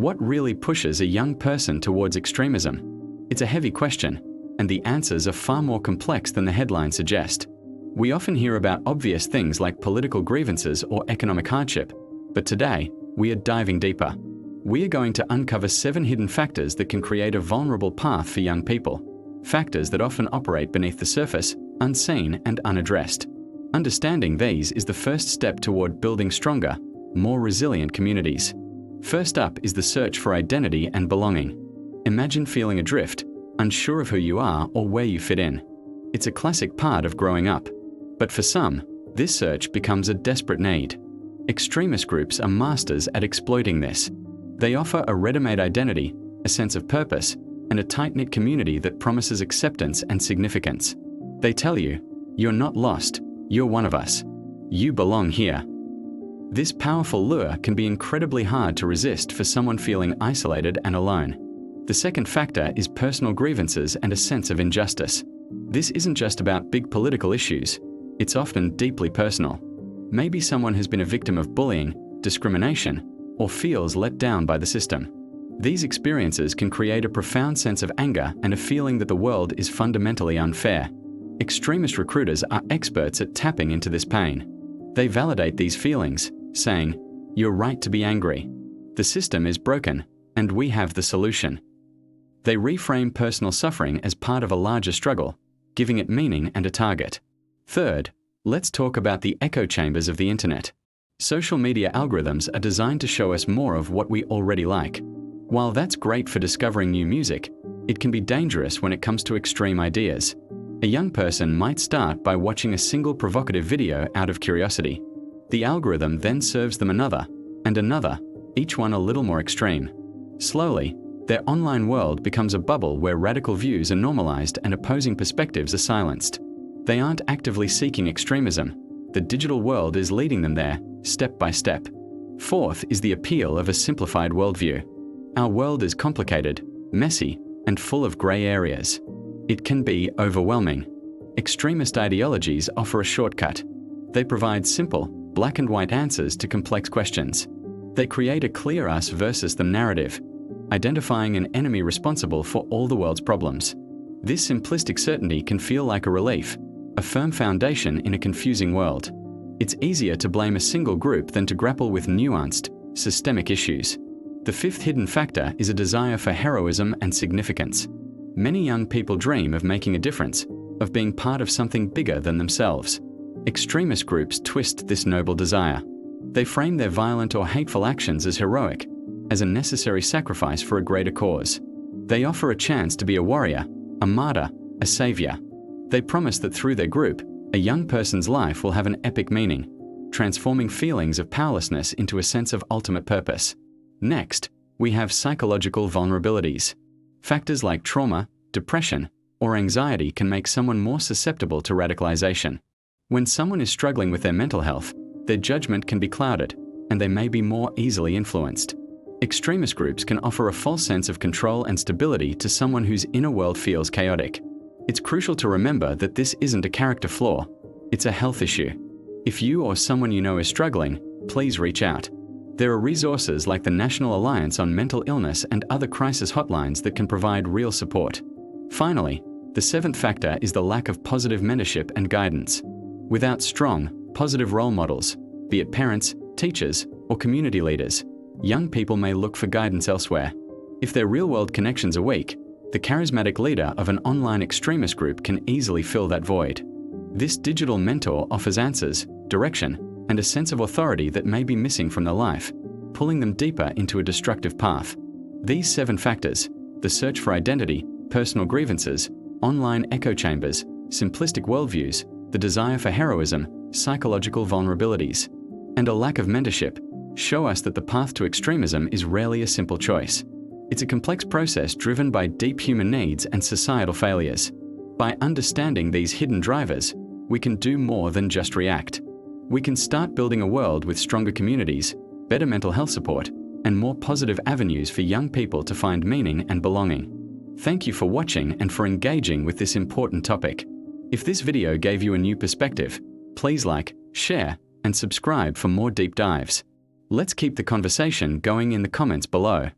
What really pushes a young person towards extremism? It's a heavy question, and the answers are far more complex than the headlines suggest. We often hear about obvious things like political grievances or economic hardship, but today, we are diving deeper. We are going to uncover 7 hidden factors that can create a vulnerable path for young people. Factors that often operate beneath the surface, unseen and unaddressed. Understanding these is the first step toward building stronger, more resilient communities. First up is the search for identity and belonging. Imagine feeling adrift, unsure of who you are or where you fit in. It's a classic part of growing up. But for some, this search becomes a desperate need. Extremist groups are masters at exploiting this. They offer a ready-made identity, a sense of purpose, and a tight-knit community that promises acceptance and significance. They tell you, you're not lost, you're one of us. You belong here. This powerful lure can be incredibly hard to resist for someone feeling isolated and alone. The second factor is personal grievances and a sense of injustice. This isn't just about big political issues. It's often deeply personal. Maybe someone has been a victim of bullying, discrimination, or feels let down by the system. These experiences can create a profound sense of anger and a feeling that the world is fundamentally unfair. Extremist recruiters are experts at tapping into this pain. They validate these feelings, saying, "You're right to be angry. The system is broken, and we have the solution." They reframe personal suffering as part of a larger struggle, giving it meaning and a target. Third, let's talk about the echo chambers of the internet. Social media algorithms are designed to show us more of what we already like. While that's great for discovering new music, it can be dangerous when it comes to extreme ideas. A young person might start by watching a single provocative video out of curiosity. The algorithm then serves them another, and another, each one a little more extreme. Slowly, their online world becomes a bubble where radical views are normalized and opposing perspectives are silenced. They aren't actively seeking extremism. The digital world is leading them there, step by step. Fourth is the appeal of a simplified worldview. Our world is complicated, messy, and full of gray areas. It can be overwhelming. Extremist ideologies offer a shortcut. They provide simple, black and white answers to complex questions. They create a clear us versus them narrative, identifying an enemy responsible for all the world's problems. This simplistic certainty can feel like a relief, a firm foundation in a confusing world. It's easier to blame a single group than to grapple with nuanced, systemic issues. The fifth hidden factor is a desire for heroism and significance. Many young people dream of making a difference, of being part of something bigger than themselves. Extremist groups twist this noble desire. They frame their violent or hateful actions as heroic, as a necessary sacrifice for a greater cause. They offer a chance to be a warrior, a martyr, a savior. They promise that through their group, a young person's life will have an epic meaning, transforming feelings of powerlessness into a sense of ultimate purpose. Next, we have psychological vulnerabilities. Factors like trauma, depression, or anxiety can make someone more susceptible to radicalization. When someone is struggling with their mental health, their judgment can be clouded, and they may be more easily influenced. Extremist groups can offer a false sense of control and stability to someone whose inner world feels chaotic. It's crucial to remember that this isn't a character flaw, it's a health issue. If you or someone you know is struggling, please reach out. There are resources like the National Alliance on Mental Illness and other crisis hotlines that can provide real support. Finally, the seventh factor is the lack of positive mentorship and guidance. Without strong, positive role models, be it parents, teachers, or community leaders, young people may look for guidance elsewhere. If their real-world connections are weak, the charismatic leader of an online extremist group can easily fill that void. This digital mentor offers answers, direction, and a sense of authority that may be missing from their life, pulling them deeper into a destructive path. These 7 factors, the search for identity, personal grievances, online echo chambers, simplistic worldviews, the desire for heroism, psychological vulnerabilities, and a lack of mentorship, show us that the path to extremism is rarely a simple choice. It's a complex process driven by deep human needs and societal failures. By understanding these hidden drivers, we can do more than just react. We can start building a world with stronger communities, better mental health support, and more positive avenues for young people to find meaning and belonging. Thank you for watching and for engaging with this important topic. If this video gave you a new perspective, please like, share, and subscribe for more deep dives. Let's keep the conversation going in the comments below.